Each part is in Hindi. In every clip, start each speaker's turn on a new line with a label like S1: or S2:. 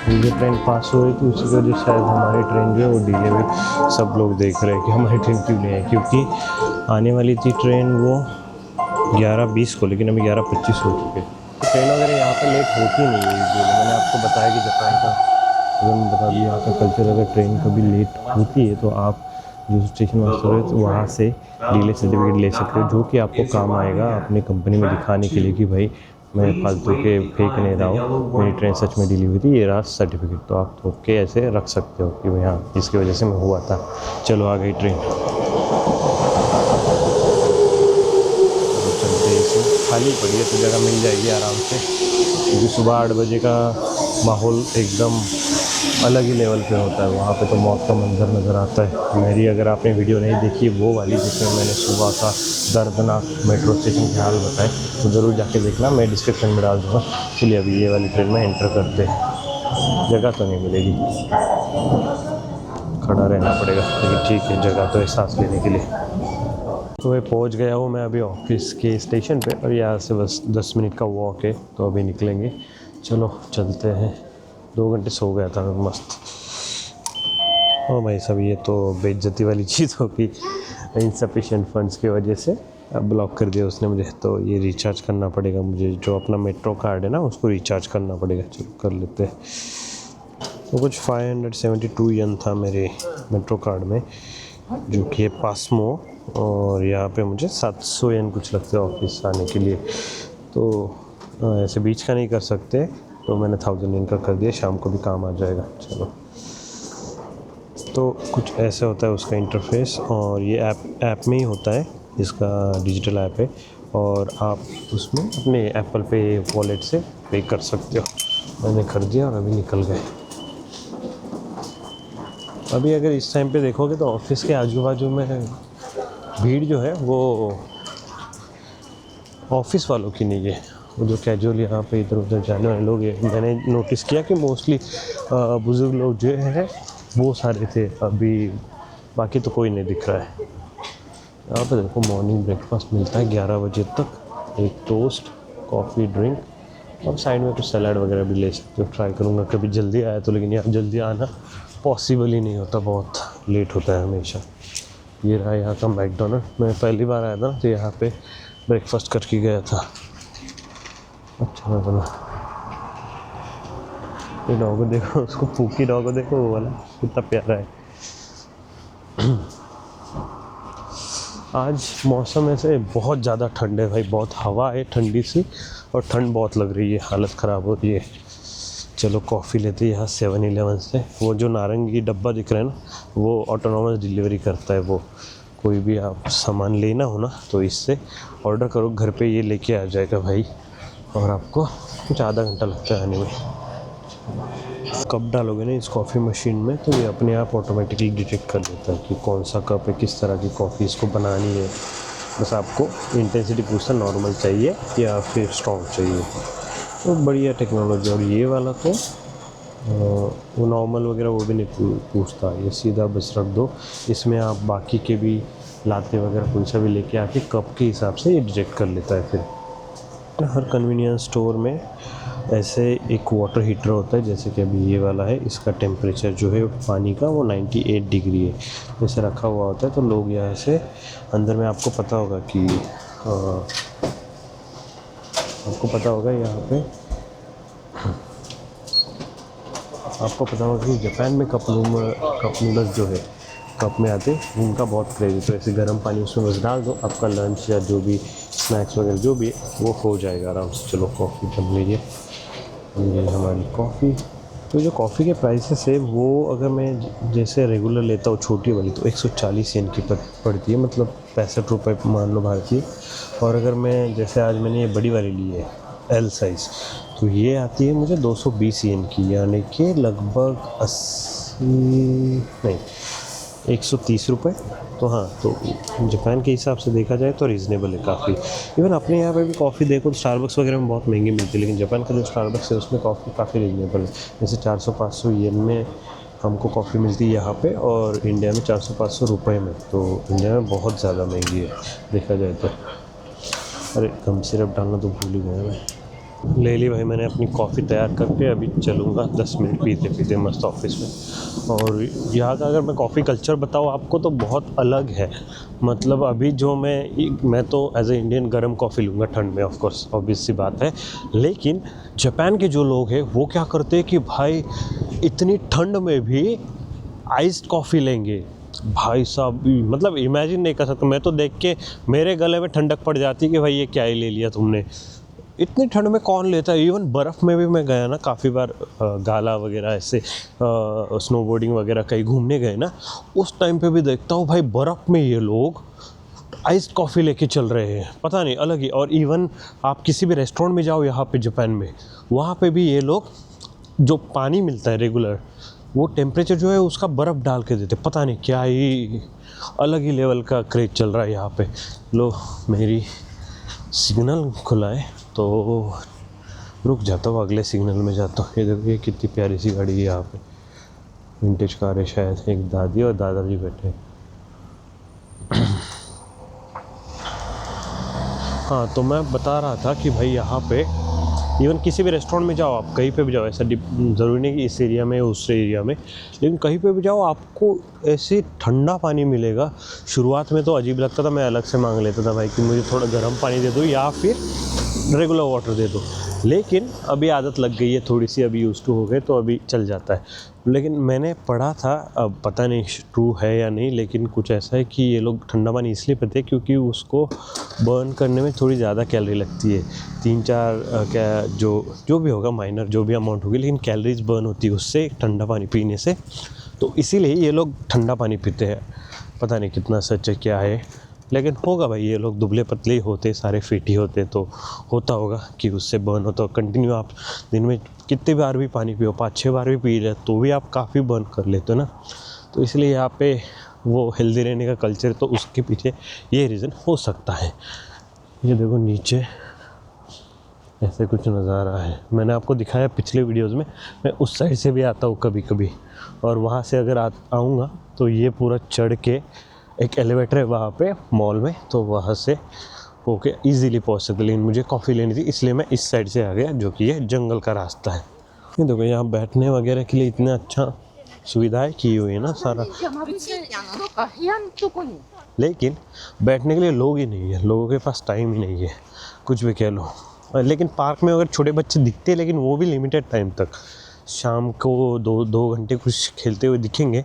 S1: ये ट्रेन पास हो रही थी, उसी की वजह से शायद हमारी ट्रेन जो है वो डिले हुई। सब लोग देख रहे हैं कि हमारी ट्रेन क्यों नहीं है, क्योंकि आने वाली थी ट्रेन वो 11:20 को, लेकिन अभी 11:25 हो चुके। तो ट्रेन वगैरह यहाँ पर लेट होती नहीं है यूजुअली। मैंने आपको बताया कि जापान का, अगर मैं बता दूँ यहाँ का कल्चर, अगर ट्रेन कभी लेट होती है तो आप जो स्टेशन मास्टर है तो वहाँ से डिले सर्टिफिकेट ले सकते हो, जो कि आपको काम आएगा अपनी कंपनी में दिखाने के लिए कि भाई मैं फालतू के फेंक नहीं रहा हूँ, मेरी ट्रेन सच में डिले हुई थी, ये रहा सर्टिफिकेट। तो आप थोप के ऐसे रख सकते हो कि भाई हाँ, इसकी वजह से मैं हुआ था। चलो आ गई ट्रेन, चलते इसे। खाली पड़ी है तो जगह मिल जाएगी आराम से, क्योंकि सुबह 8 बजे का माहौल एकदम अलग ही लेवल पे होता है। वहाँ पे तो मौत का मंजर नज़र आता है। मेरी अगर आपने वीडियो नहीं देखी वो वाली, जिसमें मैंने सुबह का दर्दनाक मेट्रो स्टेशन के हाल बताए, तो ज़रूर जाके देखना, मैं डिस्क्रिप्शन में डाल दूँगा। चलिए अभी ये वाली ट्रेन में एंटर करते हैं। जगह तो नहीं मिलेगी, खड़ा रहना पड़ेगा, लेकिन ठीक है, जगह तो है सांस लेने के लिए। तो मैं पहुंच गया हूँ मैं अभी ऑफिस के स्टेशन पे, और यहाँ से बस 10 मिनट का वॉक है, तो अभी निकलेंगे। चलो चलते हैं। 2 घंटे सो गया था मैं मस्त। ओ भाई साहब, ये तो बेइज्जती वाली चीज़ होगी, इनसफिशिएंट फंड्स की वजह से अब ब्लॉक कर दिया उसने मुझे। तो ये रिचार्ज करना पड़ेगा मुझे, जो अपना मेट्रो कार्ड है ना उसको रिचार्ज करना पड़ेगा। चलो कर लेते हैं। तो कुछ 572 येन था मेरे मेट्रो कार्ड में, जो कि है पासमो, और यहाँ पे मुझे 700 येन कुछ लगते हैं ऑफिस आने के लिए। तो ऐसे बीच का नहीं कर सकते, तो मैंने 1000 येन का कर दिया, शाम को भी काम आ जाएगा। चलो, तो कुछ ऐसे होता है उसका इंटरफेस, और ये ऐप में ही होता है, इसका डिजिटल ऐप है, और आप उसमें अपने एप्पल पे वॉलेट से पे कर सकते हो। मैंने कर दिया और अभी निकल गए। अभी अगर इस टाइम पे देखोगे तो ऑफिस के आजू बाजू में भीड़ जो है वो ऑफिस वालों की नहीं है, वो जो कैजुअल यहाँ पे इधर उधर जाने वाले लोग हैं। मैंने नोटिस किया कि मोस्टली बुज़ुर्ग लोग जो हैं वो सारे थे अभी, बाकी तो कोई नहीं दिख रहा है। यहाँ पे देखो मॉर्निंग ब्रेकफास्ट मिलता है 11 बजे तक, एक टोस्ट, कॉफ़ी, ड्रिंक, और साइड में कुछ सलाद वगैरह भी ले सकते हो। ट्राई करूँगा कभी जल्दी आया तो, लेकिन यहाँ जल्दी आना पॉसिबल ही नहीं होता, बहुत लेट होता है हमेशा। ये रहा यहाँ का मैकडोनल्ड। मैं पहली बार आया था तो यहाँ पे ब्रेकफास्ट करके गया था। अच्छा लगा। ये डॉग देखो, उसको पूकी डॉग देखो, वो वाला कितना प्यारा है। आज मौसम ऐसे बहुत ज़्यादा ठंड है भाई, बहुत हवा है ठंडी सी, और ठंड बहुत लग रही है, हालत ख़राब हो रही है। चलो कॉफ़ी लेते हैं यहाँ 7-Eleven से। वो जो नारंगी डब्बा दिख रहा है ना, वो ऑटोनॉमस डिलीवरी करता है। वो कोई भी आप सामान लेना हो ना तो इससे ऑर्डर करो, घर पे ये लेके आ जाएगा भाई, और आपको कुछ आधा घंटा लगता है आने में। कप डालोगे ना इस कॉफ़ी मशीन में तो ये अपने आप ऑटोमेटिकली डिटेक्ट कर देता है कि कौन सा कप है, किस तरह की कॉफ़ी इसको बनानी है। बस आपको इंटेंसिटी पूछना नॉर्मल चाहिए या फिर स्ट्रॉन्ग चाहिए। तो बढ़िया टेक्नोलॉजी। और ये वाला तो वो नॉर्मल वगैरह वो भी नहीं पूछता, ये सीधा बस रख दो। इसमें आप बाकी के भी लाते वगैरह कोई सा भी लेके आके कप के हिसाब से ये डिटेक्ट कर लेता है। फिर हर कन्वीनियंस स्टोर में ऐसे एक वाटर हीटर होता है, जैसे कि अभी ये वाला है, इसका टेम्परेचर जो है पानी का वो 98 डिग्री है, जैसे रखा हुआ होता है। तो लोग यहाँ से अंदर में, आपको पता होगा कि यहाँ पे आपको पता होगा कि जापान में कप नूडल्स जो है कप में आते, उनका बहुत क्रेज़ है। तो ऐसे गर्म पानी उसमें बस डाल दो, आपका लंच या जो भी स्नैक्स वगैरह जो भी है वो हो जाएगा आराम से। चलो कॉफ़ी बन लीजिए, ये हमारी कॉफ़ी। तो जो कॉफ़ी के प्राइसेस है वो, अगर मैं जैसे रेगुलर लेता हूँ छोटी वाली, तो 140 येन की पड़ती है, मतलब 65 रुपये मान लो भारतीय। और अगर मैं जैसे आज मैंने ये बड़ी वाली ली है एल साइज़, तो ये आती है मुझे 220 येन की, यानी कि लगभग 130 रुपये। तो हाँ, तो जापान के हिसाब से देखा जाए तो रीज़नेबल है काफ़ी। इवन अपने यहाँ पे भी कॉफ़ी देखो तो स्टारबक्स वगैरह में बहुत महंगी मिलती है, लेकिन जापान का जो स्टारबक्स है उसमें कॉफ़ी काफ़ी रीज़नेबल है। जैसे 400-500 येन में हमको कॉफ़ी मिलती है यहाँ पे, और इंडिया में 400-500 रुपये में। तो इंडिया में बहुत ज़्यादा महंगी है देखा जाए तो। अरे गम सिरप डालना तो भूल ही गया मैं। ले ली भाई मैंने अपनी कॉफ़ी तैयार करके, अभी चलूँगा 10 मिनट पीते पीते मस्त ऑफिस में। और यहाँ का अगर मैं कॉफ़ी कल्चर बताऊँ आपको तो बहुत अलग है। मतलब अभी जो मैं तो एज ए इंडियन गर्म कॉफ़ी लूँगा ठंड में, ऑफ कोर्स ऑब्वियस सी बात है। लेकिन जापान के जो लोग हैं वो क्या करते हैं कि भाई इतनी ठंड में भी आइस्ड कॉफ़ी लेंगे भाई साहब, मतलब इमेजिन नहीं कर सकता। मैं तो देख के मेरे गले में ठंडक पड़ जाती कि भाई ये क्या ही ले लिया तुमने, इतनी ठंड में कौन लेता है। इवन बर्फ़ में भी मैं गया ना काफ़ी बार, गाला वगैरह ऐसे स्नोबोर्डिंग वगैरह कहीं घूमने गए ना, उस टाइम पे भी देखता हूँ भाई बर्फ़ में ये लोग आइस्ड कॉफ़ी लेके चल रहे हैं, पता नहीं अलग ही। और इवन आप किसी भी रेस्टोरेंट में जाओ यहाँ पे जापान में, वहाँ पे भी ये लोग जो पानी मिलता है रेगुलर, वो टेम्परेचर जो है उसका बर्फ़ डाल के देते, पता नहीं क्या ही अलग ही लेवल का क्रेज चल रहा है यहाँ पे। लो मेरी सिग्नल खुला है तो रुक जाता हूँ, अगले सिग्नल में जाता हूँ। ये देखो ये कितनी प्यारी सी गाड़ी है यहाँ पे, विंटेज कार है शायद। एक दादी और दादाजी बैठे हैं। हाँ तो मैं बता रहा था कि भाई यहाँ पे इवन किसी भी रेस्टोरेंट में जाओ, आप कहीं पे भी जाओ, ऐसा ज़रूरी नहीं कि इस एरिया में उस एरिया में, लेकिन कहीं पे भी जाओ आपको ऐसे ठंडा पानी मिलेगा। शुरुआत में तो अजीब लगता था, मैं अलग से मांग लेता था भाई कि मुझे थोड़ा गर्म पानी दे दो या फिर रेगुलर वाटर दे दो। लेकिन अभी आदत लग गई है थोड़ी सी, अभी यूज़ टू हो गए तो अभी चल जाता है। लेकिन मैंने पढ़ा था, अब पता नहीं ट्रू है या नहीं, लेकिन कुछ ऐसा है कि ये लोग ठंडा पानी इसलिए पीते हैं क्योंकि उसको बर्न करने में थोड़ी ज़्यादा कैलोरी लगती है। 3-4 क्या जो भी होगा, माइनर जो भी अमाउंट होगी, लेकिन कैलोरीज बर्न होती है उससे ठंडा पानी पीने से। तो इसीलिए ये लोग ठंडा पानी पीते हैं। पता नहीं कितना सच है क्या है, लेकिन होगा भाई, ये लोग दुबले पतले ही होते, सारे फिट ही होते, तो होता होगा कि उससे बर्न होता हो। कंटिन्यू आप दिन में कितने बार भी पानी पियो, 5-6 बार भी पी रहे तो भी आप काफ़ी बर्न कर लेते हो ना। तो इसलिए यहाँ पे वो हेल्दी रहने का कल्चर, तो उसके पीछे ये रीज़न हो सकता है। ये देखो नीचे ऐसे कुछ नज़ारा है, मैंने आपको दिखाया पिछले वीडियोज़ में। मैं उस साइड से भी आता हूँ कभी कभी, और वहाँ से अगर आऊँगा तो ये पूरा चढ़ के एक एलिवेटर है वहाँ पे मॉल में, तो वहाँ से होके इजीली पहुँच सकते। लेकिन मुझे कॉफ़ी लेनी थी इसलिए मैं इस साइड से आ गया, जो कि ये जंगल का रास्ता है। ये देखो यहाँ बैठने वगैरह के लिए इतना अच्छा सुविधाएं की हुई है ना सारा, लेकिन बैठने के लिए लोग ही नहीं है, लोगों के पास टाइम ही नहीं है, कुछ भी कह लो। लेकिन पार्क में अगर छोटे बच्चे दिखते हैं, लेकिन वो भी लिमिटेड टाइम तक, शाम को 2 घंटे कुछ खेलते हुए दिखेंगे,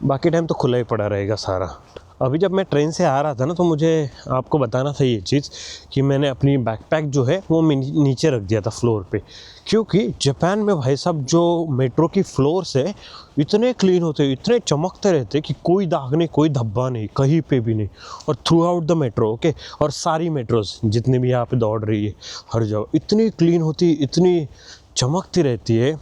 S1: बाकी टाइम तो खुला ही पड़ा रहेगा सारा। अभी जब मैं ट्रेन से आ रहा था ना, तो मुझे आपको बताना था ये चीज़ कि मैंने अपनी बैकपैक जो है वो नीचे रख दिया था फ्लोर पे, क्योंकि जापान में भाई साहब जो मेट्रो की फ्लोर्स है इतने क्लीन होते, इतने चमकते रहते कि कोई दाग नहीं, कोई धब्बा नहीं, कहीं पे भी नहीं। और through out the metro, okay, और सारी मेट्रोज जितनी भी यहाँ पे दौड़ रही है हर जगह इतनी क्लीन होती, इतनी चमकती रहती है,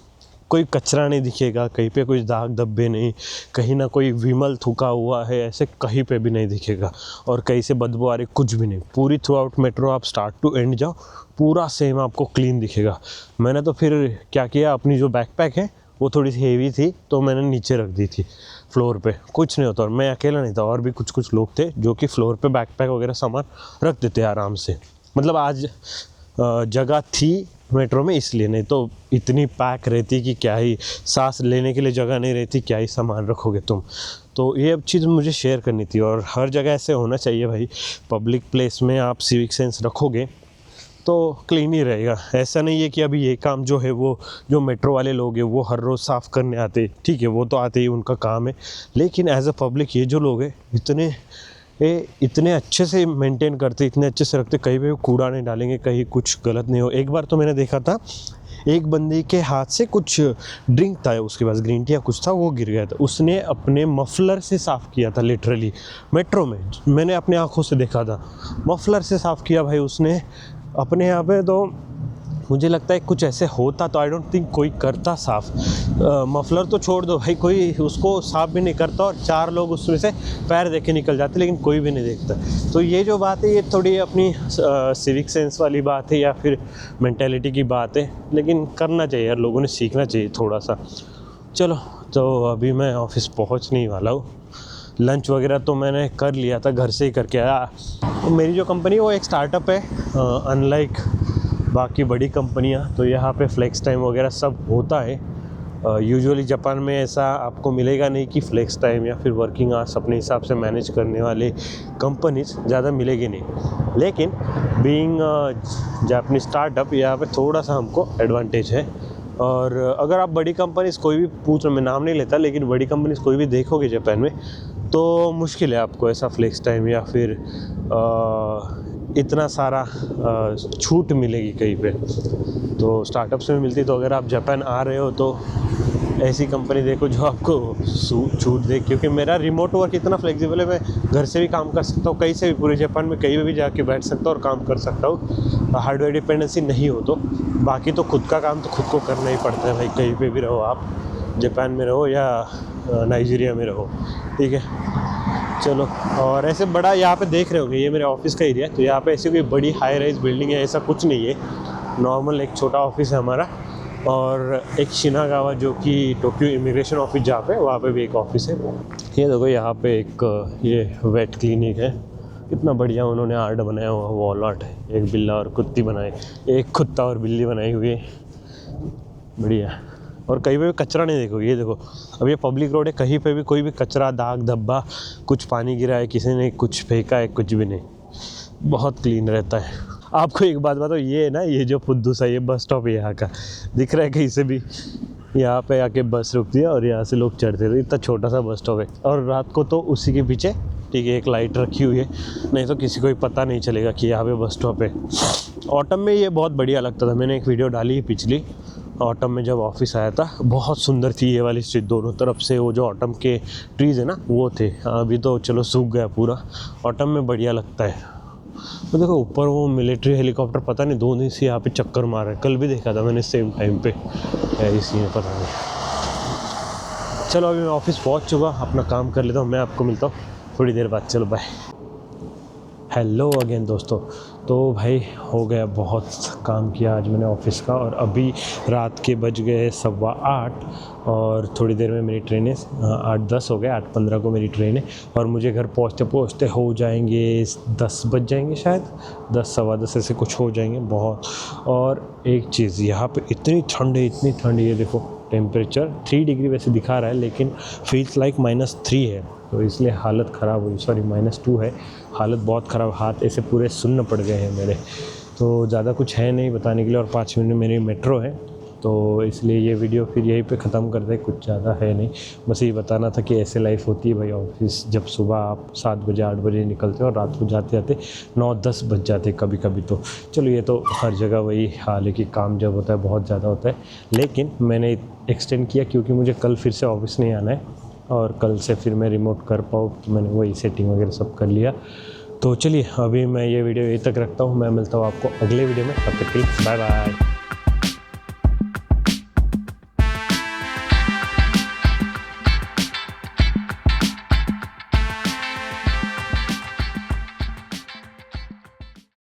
S1: कोई कचरा नहीं दिखेगा कहीं पे, कोई दाग धब्बे नहीं, कहीं ना कोई विमल थूका हुआ है ऐसे कहीं पे भी नहीं दिखेगा, और कहीं से बदबू आ रही कुछ भी नहीं। पूरी थ्रू आउट मेट्रो आप स्टार्ट टू एंड जाओ, पूरा सेम आपको क्लीन दिखेगा। मैंने तो फिर क्या किया, अपनी जो बैकपैक है वो थोड़ी सी हेवी थी तो मैंने नीचे रख दी थी फ्लोर पे, कुछ नहीं होता। और मैं अकेला नहीं था, और भी कुछ लोग थे जो कि फ्लोर पे बैकपैक वगैरह सामान रख देते आराम से। मतलब आज जगह थी मेट्रो में इसलिए, नहीं तो इतनी पैक रहती कि क्या ही, सांस लेने के लिए जगह नहीं रहती, क्या ही सामान रखोगे तुम। तो ये अब चीज़ मुझे शेयर करनी थी, और हर जगह ऐसे होना चाहिए भाई। पब्लिक प्लेस में आप सिविक सेंस रखोगे तो क्लीन ही रहेगा। ऐसा नहीं है कि अभी ये काम जो है वो जो मेट्रो वाले लोग हैं वो हर रोज़ साफ़ करने आते, ठीक है वो तो आते ही, उनका काम है, लेकिन एज अ पब्लिक ये जो लोग हैं इतने अच्छे से मेंटेन करते, इतने अच्छे से रखते, कहीं पे कूड़ा नहीं डालेंगे, कहीं कुछ गलत नहीं हो। एक बार तो मैंने देखा था एक बंदे के हाथ से कुछ ड्रिंक था उसके पास, ग्रीन टी या कुछ था, वो गिर गया था, उसने अपने मफलर से साफ़ किया था लिटरली। मेट्रो में मैंने अपने आँखों से देखा था, मफलर से साफ़ किया भाई उसने अपने यहाँ पे। तो मुझे लगता है कुछ ऐसे होता तो आई डोंट थिंक कोई करता साफ़। मफलर तो छोड़ दो भाई, कोई उसको साफ़ भी नहीं करता, और 4 लोग उसमें से पैर देख के निकल जाते, लेकिन कोई भी नहीं देखता। तो ये जो बात है ये थोड़ी अपनी सिविक सेंस वाली बात है या फिर मेंटेलिटी की बात है, लेकिन करना चाहिए यार, लोगों ने सीखना चाहिए थोड़ा सा। चलो तो अभी मैं ऑफिस पहुंचने वाला हूँ। लंच वगैरह तो मैंने कर लिया था, घर से ही करके आया। तो मेरी जो कंपनी है वो एक स्टार्टअप है, अनलाइक बाकी बड़ी कंपनियां तो यहाँ पे फ्लेक्स टाइम वगैरह सब होता है। यूजुअली जापान में ऐसा आपको मिलेगा नहीं कि फ्लेक्स टाइम या फिर वर्किंग आवर्स अपने हिसाब से मैनेज करने वाले कंपनीज ज़्यादा मिलेगी नहीं। लेकिन बीइंग जापानीज स्टार्टअप यहाँ पे थोड़ा सा हमको एडवांटेज है। और अगर आप बड़ी कंपनीज कोई भी पूछ रहे, मैं नाम नहीं लेता, लेकिन बड़ी कंपनीज कोई भी देखोगे जापान में तो मुश्किल है आपको ऐसा फ्लेक्स टाइम या फिर इतना सारा छूट मिलेगी कहीं पे। तो स्टार्टअप्स में मिलती, तो अगर आप जापान आ रहे हो तो ऐसी कंपनी देखो जो आपको छूट दे, क्योंकि मेरा रिमोट वर्क इतना फ्लेक्सिबल है, मैं घर से भी काम कर सकता हूँ, कहीं से भी पूरे जापान में कहीं भी जाके बैठ सकता हूँ और काम कर सकता हूँ। हार्डवेयर डिपेंडेंसी नहीं हो तो। बाकी तो खुद का काम तो खुद को करना ही पड़ता है भाई, कहीं पे भी रहो आप, जापान में रहो या नाइजीरिया में रहो, ठीक है। चलो, और ऐसे बड़ा यहाँ पे देख रहे होंगे, ये मेरे ऑफिस का एरिया है, तो यहाँ पे ऐसी कोई बड़ी हाई राइज बिल्डिंग है ऐसा कुछ नहीं है। नॉर्मल एक छोटा ऑफिस है हमारा, और एक शिनागावा जो कि टोक्यो इमिग्रेशन ऑफिस जहाँ पे, वहाँ पे भी एक ऑफिस है। ये देखो यहाँ पे एक ये वेट क्लिनिक है, कितना बढ़िया उन्होंने आर्ट बनाया हुआ, वॉल आर्ट है, एक बिल्ला और कुत्ती बनाए, एक कुत्ता और बिल्ली बनाई हुई है, बढ़िया। और कहीं पे भी कचरा नहीं देखोगे, ये देखो अब ये पब्लिक रोड है, कहीं पे भी कोई भी कचरा, दाग धब्बा, कुछ पानी गिरा है, किसी ने कुछ फेंका है, कुछ भी नहीं, बहुत क्लीन रहता है। आपको एक बात बताओ, ये है ना, ये जो फुद्दू सा ये बस स्टॉप है यहाँ का, दिख रहा है कहीं से भी, यहाँ पे आके बस रुकती है और यहाँ से लोग चढ़ते थे, इतना छोटा सा बस स्टॉप है। और रात को तो उसी के पीछे, ठीक है, एक लाइट रखी हुई है, नहीं तो किसी को भी पता नहीं चलेगा कि यहाँ पे बस स्टॉप है। ऑटम में ये बहुत बढ़िया लगता था, मैंने एक वीडियो डाली है पिछली, ऑटम में जब ऑफिस आया था, बहुत सुंदर थी ये वाली स्ट्रीट, दोनों तरफ से वो जो ऑटम के ट्रीज़ है ना वो थे। अभी तो चलो सूख गया पूरा, ऑटम में बढ़िया लगता है। तो देखो ऊपर वो मिलिट्री हेलीकॉप्टर, पता नहीं 2 दिन से यहाँ पे चक्कर मार रहे हैं, कल भी देखा था मैंने सेम टाइम पे, इसी में पता नहीं। चलो अभी मैं ऑफिस पहुँच चुका, अपना काम कर लेता हूँ, मैं आपको मिलता हूँ थोड़ी देर बाद, चलो बाय। हेलो अगेन दोस्तों, तो भाई हो गया, बहुत काम किया आज मैंने ऑफिस का, और अभी रात के बज गए 8:15 और थोड़ी देर में मेरी ट्रेन है, 8:10 हो गए, 8:15 को मेरी ट्रेन है, और मुझे घर पहुंचते पहुंचते हो जाएंगे 10 बज जाएंगे शायद, 10 सवा 10 ऐसे कुछ हो जाएंगे बहुत। और एक चीज़, यहाँ पे इतनी ठंड है, इतनी ठंड, ये देखो टेम्परेचर 3 डिग्री वैसे दिखा रहा है, लेकिन फील्स लाइक -3 है, तो इसलिए हालत ख़राब हुई, सॉरी -2 है, हालत बहुत ख़राब, हाथ ऐसे पूरे सुन्न पड़ गए हैं मेरे। तो ज़्यादा कुछ है नहीं बताने के लिए, और 5 मिनट में मेरी मेट्रो है, तो इसलिए ये वीडियो फिर यहीं पे ख़त्म कर दे, कुछ ज़्यादा है नहीं, बस ये बताना था कि ऐसे लाइफ होती है भाई ऑफिस, जब सुबह आप 7 बजे 8 बजे निकलते हो और रात को जाते जाते 9-10 बज जाते कभी कभी। तो चलो ये तो हर जगह वही हाल है कि काम जब होता है बहुत ज़्यादा होता है, लेकिन मैंने एक्सटेंड किया क्योंकि मुझे कल फिर से ऑफिस नहीं आना है, और कल से फिर मैं रिमोट कर पाऊँ, तो मैंने वही सेटिंग वगैरह सब कर लिया। तो चलिए अभी मैं ये वीडियो यहीं तक रखता हूँ, मैं मिलता हूँ आपको अगले वीडियो में, तब तक के लिए बाय बाय।